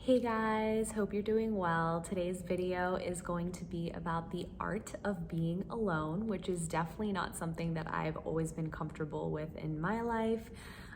Hey guys, hope you're doing well. Today's video is going to be about the art of being alone, which is definitely not something that I've always been comfortable with in my life.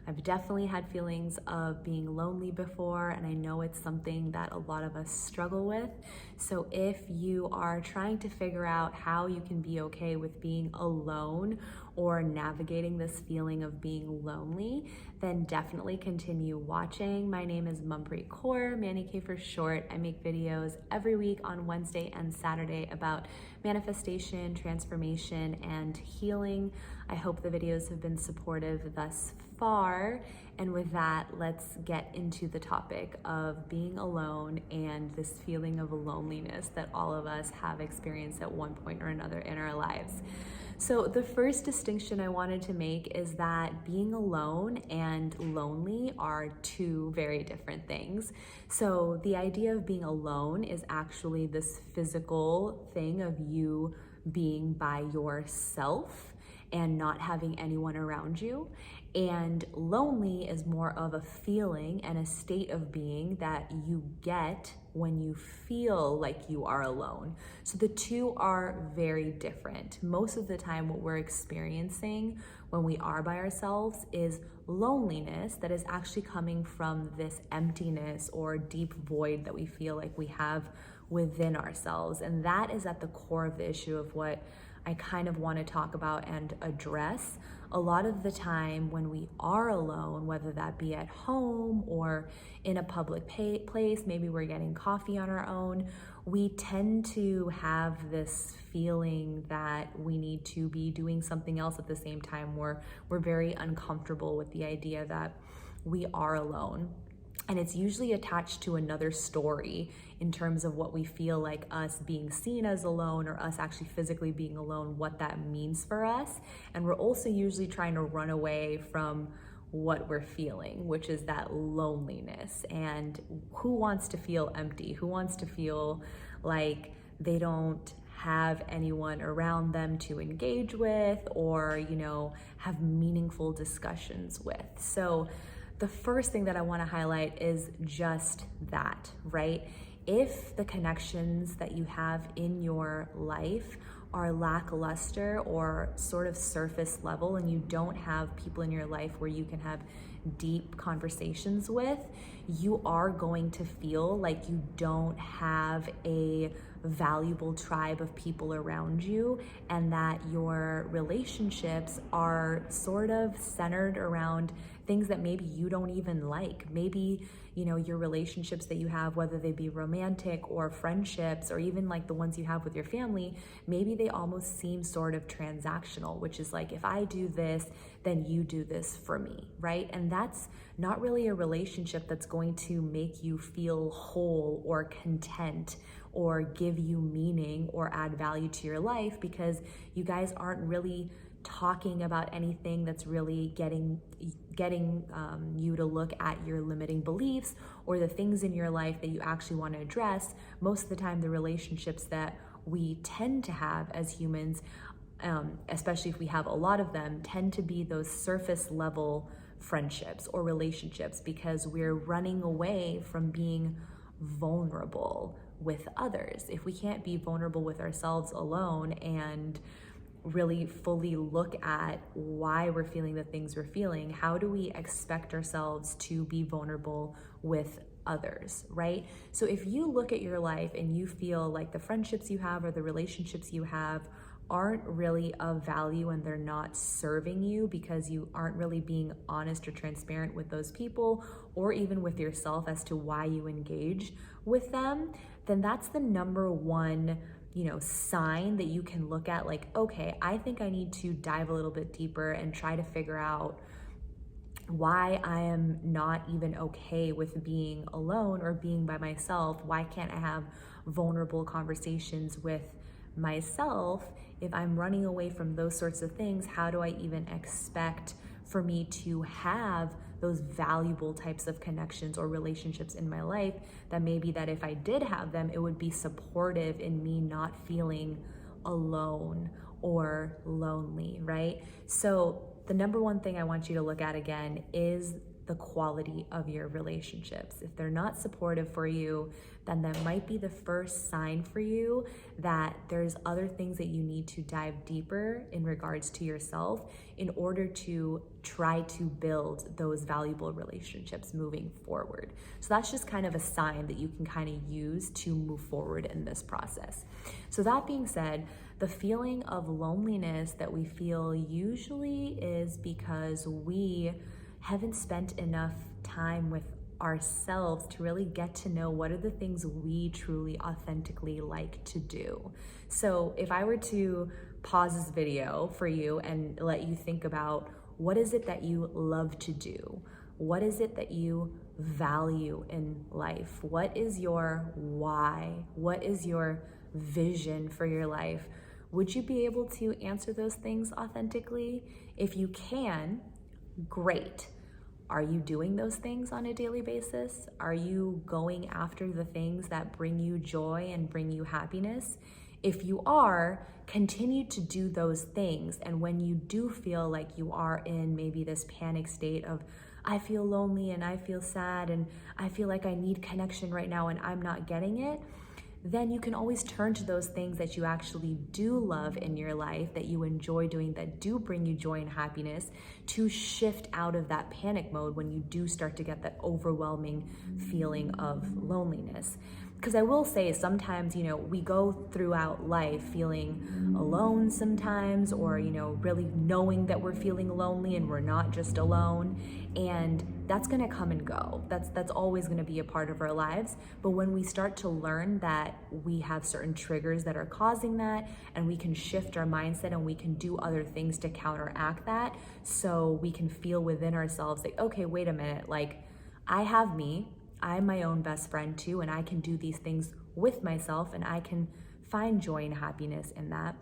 I've definitely had feelings of being lonely before, and I know it's something that a lot of us struggle with. So if you are trying to figure out how you can be okay with being alone or navigating this feeling of being lonely, then definitely continue watching. My name is Mumpreet Kaur, Manny K for short. I make videos every week on Wednesday and Saturday about manifestation, transformation, and healing. I hope the videos have been supportive thus far. And with that, let's get into the topic of being alone and this feeling of loneliness that all of us have experienced at one point or another in our lives. So the first distinction I wanted to make is that being alone and lonely are two very different things. So the idea of being alone is actually this physical thing of you being by yourself and not having anyone around you. And lonely is more of a feeling and a state of being that you get when you feel like you are alone. So the two are very different. Most of the time, what we're experiencing when we are by ourselves is loneliness that is actually coming from this emptiness or deep void that we feel like we have within ourselves. And that is at the core of the issue of what I kind of want to talk about and address. A lot of the time when we are alone, whether that be at home or in a public place, maybe we're getting coffee on our own, we tend to have this feeling that we need to be doing something else at the same time. We're very uncomfortable with the idea that we are alone. And it's usually attached to another story in terms of what we feel like us being seen as alone or us actually physically being alone, what that means for us. And we're also usually trying to run away from what we're feeling, which is that loneliness. And who wants to feel empty? Who wants to feel like they don't have anyone around them to engage with or, have meaningful discussions with? So the first thing that I want to highlight is just that, right? If the connections that you have in your life are lackluster or sort of surface level and you don't have people in your life where you can have deep conversations with, you are going to feel like you don't have a valuable tribe of people around you and that your relationships are sort of centered around things that maybe you don't even like. Maybe, your relationships that you have, whether they be romantic or friendships, or even like the ones you have with your family, maybe they almost seem sort of transactional, which is like, if I do this, then you do this for me, right? And that's not really a relationship that's going to make you feel whole or content or give you meaning or add value to your life, because you guys aren't really talking about anything that's really getting you to look at your limiting beliefs or the things in your life that you actually want to address. Most of the time, the relationships that we tend to have as humans, especially if we have a lot of them, tend to be those surface level friendships or relationships because we're running away from being vulnerable with others. If we can't be vulnerable with ourselves alone and really fully look at why we're feeling the things we're feeling, how do we expect ourselves to be vulnerable with others, right? So if you look at your life and you feel like the friendships you have or the relationships you have aren't really of value and they're not serving you because you aren't really being honest or transparent with those people or even with yourself as to why you engage with them, then that's the number one sign that you can look at, like, okay, I think I need to dive a little bit deeper and try to figure out why I am not even okay with being alone or being by myself. Why can't I have vulnerable conversations with myself? If I'm running away from those sorts of things, how do I even expect for me to have those valuable types of connections or relationships in my life that maybe that if I did have them, it would be supportive in me not feeling alone or lonely, right? So the number one thing I want you to look at again is the quality of your relationships. If they're not supportive for you, then that might be the first sign for you that there's other things that you need to dive deeper in regards to yourself in order to try to build those valuable relationships moving forward. So that's just kind of a sign that you can kind of use to move forward in this process. So that being said, the feeling of loneliness that we feel usually is because we haven't spent enough time with ourselves to really get to know what are the things we truly authentically like to do. So if I were to pause this video for you and let you think about what is it that you love to do? What is it that you value in life? What is your why? What is your vision for your life? Would you be able to answer those things authentically? If you can, great. Are you doing those things on a daily basis? Are you going after the things that bring you joy and bring you happiness? If you are, continue to do those things. And when you do feel like you are in maybe this panic state of, I feel lonely and I feel sad and I feel like I need connection right now and I'm not getting it, then you can always turn to those things that you actually do love in your life, that you enjoy doing, that do bring you joy and happiness, to shift out of that panic mode when you do start to get that overwhelming feeling of loneliness. Because I will say sometimes, we go throughout life feeling alone sometimes, or, really knowing that we're feeling lonely and we're not just alone. And that's gonna come and go. That's always gonna be a part of our lives. But when we start to learn that we have certain triggers that are causing that, and we can shift our mindset and we can do other things to counteract that, so we can feel within ourselves like, okay, wait a minute, like I have me, I'm my own best friend too, and I can do these things with myself and I can find joy and happiness in that.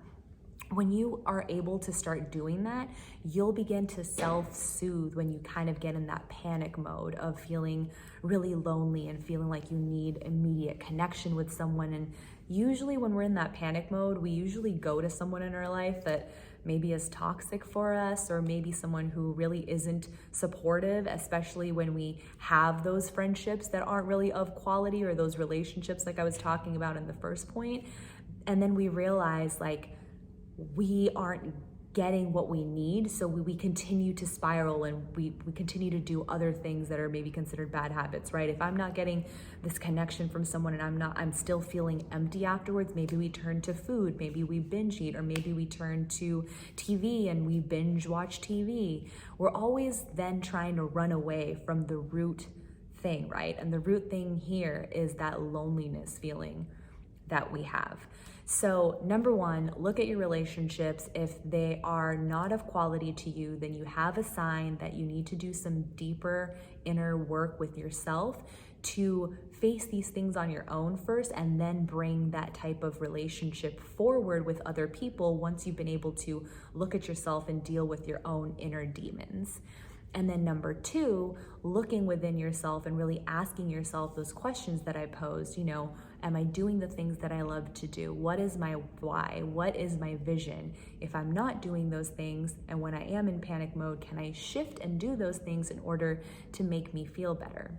When you are able to start doing that, you'll begin to self-soothe when you kind of get in that panic mode of feeling really lonely and feeling like you need immediate connection with someone. And usually when we're in that panic mode, we usually go to someone in our life that maybe is toxic for us, or maybe someone who really isn't supportive, especially when we have those friendships that aren't really of quality, or those relationships like I was talking about in the first point. And then we realize like we aren't getting what we need, so we continue to spiral and we continue to do other things that are maybe considered bad habits, right? If I'm not getting this connection from someone and I'm still feeling empty afterwards, maybe we turn to food, maybe we binge eat, or maybe we turn to TV and we binge watch TV. We're always then trying to run away from the root thing, right? And the root thing here is that loneliness feeling that we have. So number one, look at your relationships. If they are not of quality to you, then you have a sign that you need to do some deeper inner work with yourself to face these things on your own first, and then bring that type of relationship forward with other people once you've been able to look at yourself and deal with your own inner demons. And then number two, looking within yourself and really asking yourself those questions that I posed, am I doing the things that I love to do? What is my why? What is my vision? If I'm not doing those things, and when I am in panic mode, can I shift and do those things in order to make me feel better?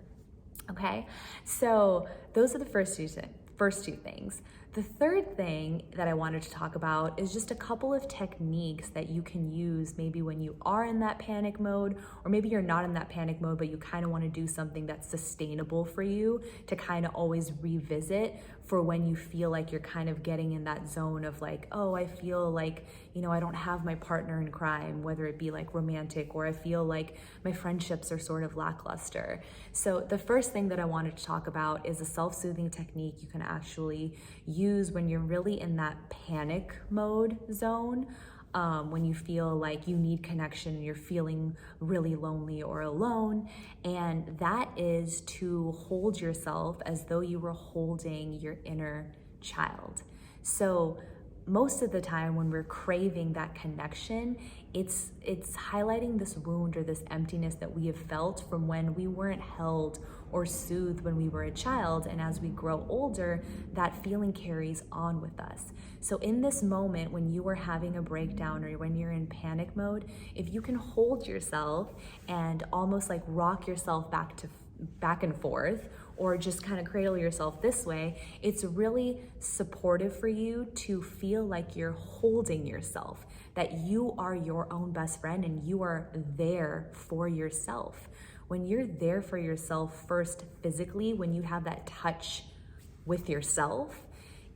Okay, so those are the first two things. The third thing that I wanted to talk about is just a couple of techniques that you can use maybe when you are in that panic mode, or maybe you're not in that panic mode, but you kind of want to do something that's sustainable for you to kind of always revisit for when you feel like you're kind of getting in that zone of like, oh, I feel like, I don't have my partner in crime, whether it be like romantic, or I feel like my friendships are sort of lackluster. So the first thing that I wanted to talk about is a self-soothing technique you can actually use when you're really in that panic mode zone, when you feel like you need connection and you're feeling really lonely or alone. And that is to hold yourself as though you were holding your inner child. So most of the time when we're craving that connection, it's highlighting this wound or this emptiness that we have felt from when we weren't held or soothed when we were a child. And as we grow older, that feeling carries on with us. So in this moment, when you are having a breakdown or when you're in panic mode, if you can hold yourself and almost like rock yourself back and forth, or just kind of cradle yourself this way, it's really supportive for you to feel like you're holding yourself, that you are your own best friend and you are there for yourself. When you're there for yourself first physically, when you have that touch with yourself,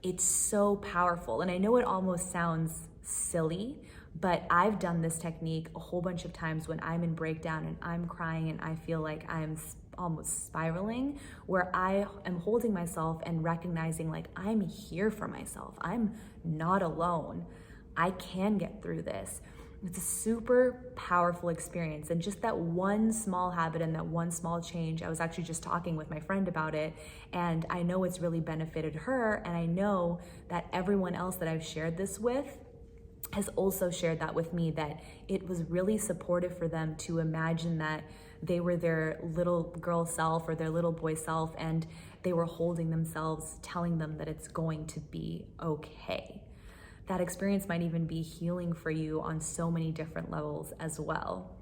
it's so powerful. And I know it almost sounds silly, but I've done this technique a whole bunch of times when I'm in breakdown and I'm crying and I feel like I'm almost spiraling, where I am holding myself and recognizing like I'm here for myself. I'm not alone. I can get through this. It's a super powerful experience. And just that one small habit and that one small change, I was actually just talking with my friend about it, and I know it's really benefited her. And I know that everyone else that I've shared this with has also shared that with me, that it was really supportive for them to imagine that they were their little girl self or their little boy self, and they were holding themselves, telling them that it's going to be okay. That experience might even be healing for you on so many different levels as well.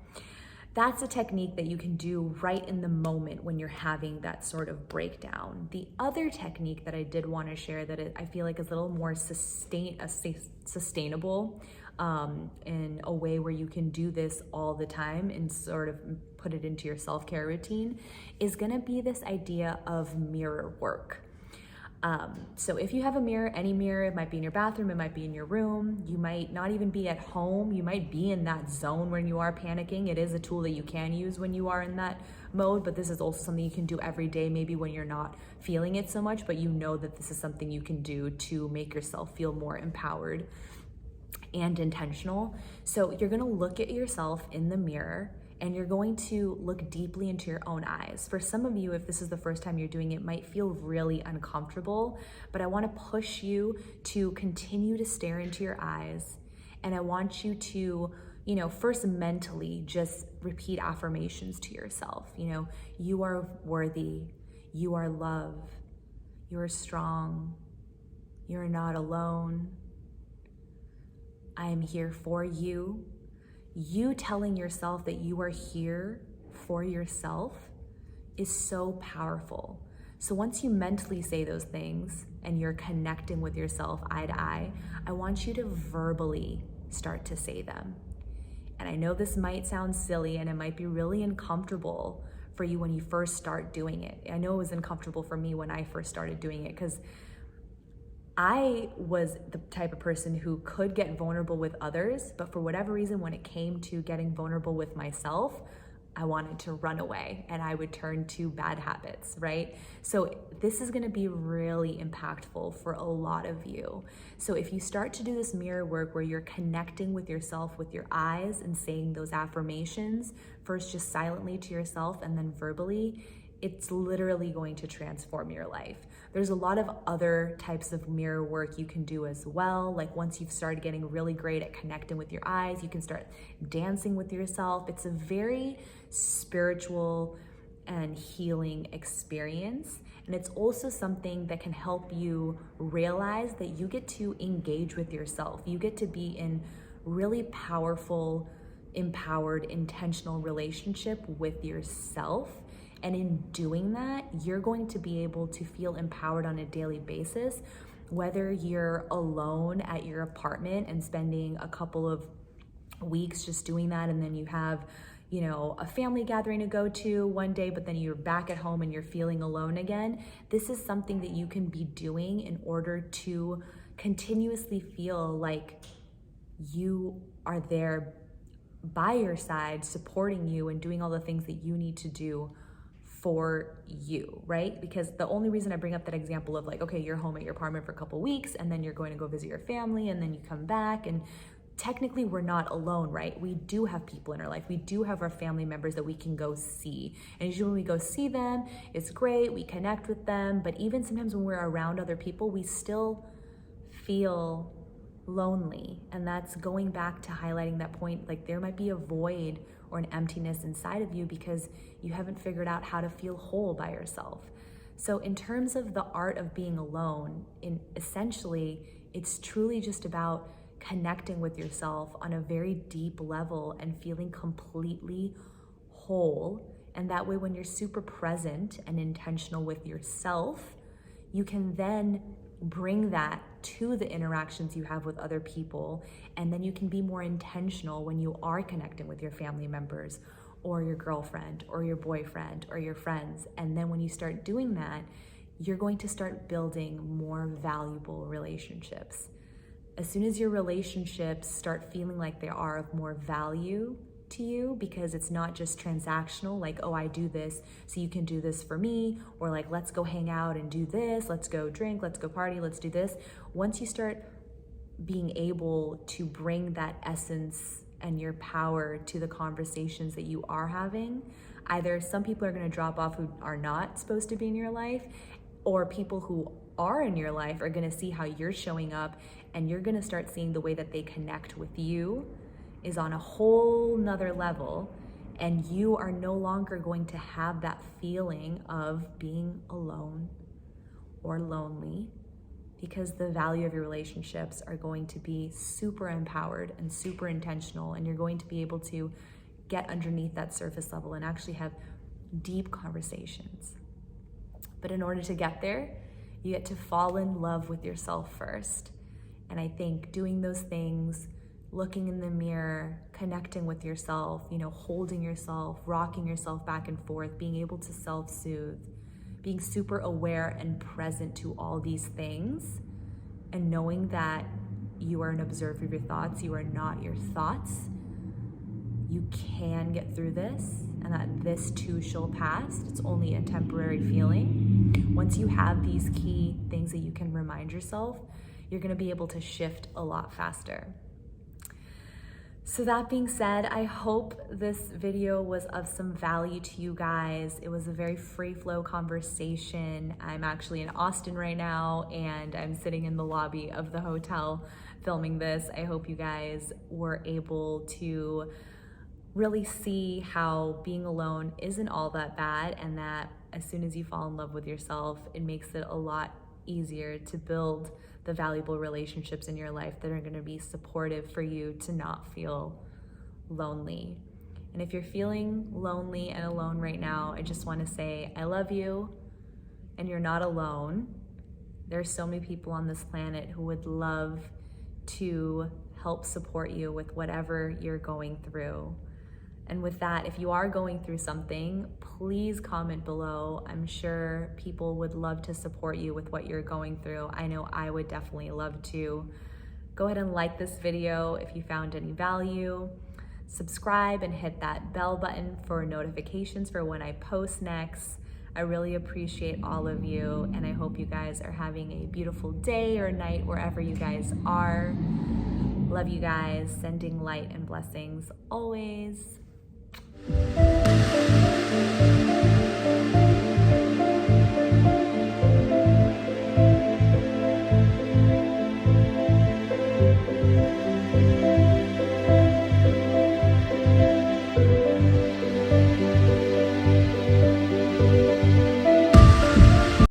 That's a technique that you can do right in the moment when you're having that sort of breakdown. The other technique that I did want to share that I feel like is a little more sustainable in a way where you can do this all the time and sort of put it into your self-care routine is going to be this idea of mirror work. So if you have a mirror, any mirror, it might be in your bathroom, it might be in your room, you might not even be at home, you might be in that zone when you are panicking. It is a tool that you can use when you are in that mode, but this is also something you can do every day, maybe when you're not feeling it so much, but you know that this is something you can do to make yourself feel more empowered and intentional. So you're gonna look at yourself in the mirror and you're going to look deeply into your own eyes. For some of you, if this is the first time you're doing it, might feel really uncomfortable, but I wanna push you to continue to stare into your eyes. And I want you to, first mentally just repeat affirmations to yourself. You are worthy, you are loved, you are strong, you are not alone. I am here for you. You telling yourself that you are here for yourself is so powerful. So once you mentally say those things and you're connecting with yourself eye to eye, I want you to verbally start to say them. And I know this might sound silly and it might be really uncomfortable for you when you first start doing it. I know it was uncomfortable for me when I first started doing it, because I was the type of person who could get vulnerable with others, but for whatever reason, when it came to getting vulnerable with myself, I wanted to run away and I would turn to bad habits, right? So this is gonna be really impactful for a lot of you. So if you start to do this mirror work where you're connecting with yourself with your eyes and saying those affirmations, first just silently to yourself and then verbally, it's literally going to transform your life. There's a lot of other types of mirror work you can do as well. Like once you've started getting really great at connecting with your eyes, you can start dancing with yourself. It's a very spiritual and healing experience. And it's also something that can help you realize that you get to engage with yourself. You get to be in really powerful, empowered, intentional relationship with yourself. And in doing that, you're going to be able to feel empowered on a daily basis, whether you're alone at your apartment and spending a couple of weeks just doing that, and then you have, a family gathering to go to one day, but then you're back at home and you're feeling alone again. This is something that you can be doing in order to continuously feel like you are there by your side, supporting you and doing all the things that you need to do for you, right? Because the only reason I bring up that example of like, okay, you're home at your apartment for a couple weeks and then you're going to go visit your family and then you come back, and technically we're not alone, right? We do have people in our life. We do have our family members that we can go see. And usually when we go see them, it's great, we connect with them, but even sometimes when we're around other people, we still feel lonely. And that's going back to highlighting that point, like there might be a void or an emptiness inside of you because you haven't figured out how to feel whole by yourself. So in terms of the art of being alone, essentially, it's truly just about connecting with yourself on a very deep level and feeling completely whole. And that way, when you're super present and intentional with yourself, you can then bring that to the interactions you have with other people. And then you can be more intentional when you are connecting with your family members or your girlfriend or your boyfriend or your friends. And then when you start doing that, you're going to start building more valuable relationships. As soon as your relationships start feeling like they are of more value to you, because it's not just transactional, like, oh, I do this, so you can do this for me, or like, let's go hang out and do this, let's go drink, let's go party, let's do this. Once you start being able to bring that essence and your power to the conversations that you are having, either some people are going to drop off who are not supposed to be in your life, or people who are in your life are going to see how you're showing up, and you're going to start seeing the way that they connect with you is on a whole nother level, and you are no longer going to have that feeling of being alone or lonely, because the value of your relationships are going to be super empowered and super intentional, and you're going to be able to get underneath that surface level and actually have deep conversations. But in order to get there, you get to fall in love with yourself first. And I think doing those things, looking in the mirror, connecting with yourself, holding yourself, rocking yourself back and forth, being able to self-soothe, being super aware and present to all these things, and knowing that you are an observer of your thoughts, you are not your thoughts. You can get through this, and that this too shall pass. It's only a temporary feeling. Once you have these key things that you can remind yourself, you're going to be able to shift a lot faster. So that being said, I hope this video was of some value to you guys. It was a very free flow conversation. I'm actually in Austin right now, and I'm sitting in the lobby of the hotel filming this. I hope you guys were able to really see how being alone isn't all that bad, and that as soon as you fall in love with yourself, it makes it a lot easier to build the valuable relationships in your life that are going to be supportive for you to not feel lonely. And if you're feeling lonely and alone right now, I just want to say I love you, and you're not alone. There's so many people on this planet who would love to help support you with whatever you're going through. And with that, if you are going through something, please comment below. I'm sure people would love to support you with what you're going through. I know I would definitely love to. Go ahead and like this video if you found any value. Subscribe and hit that bell button for notifications for when I post next. I really appreciate all of you, and I hope you guys are having a beautiful day or night wherever you guys are. Love you guys, sending light and blessings always.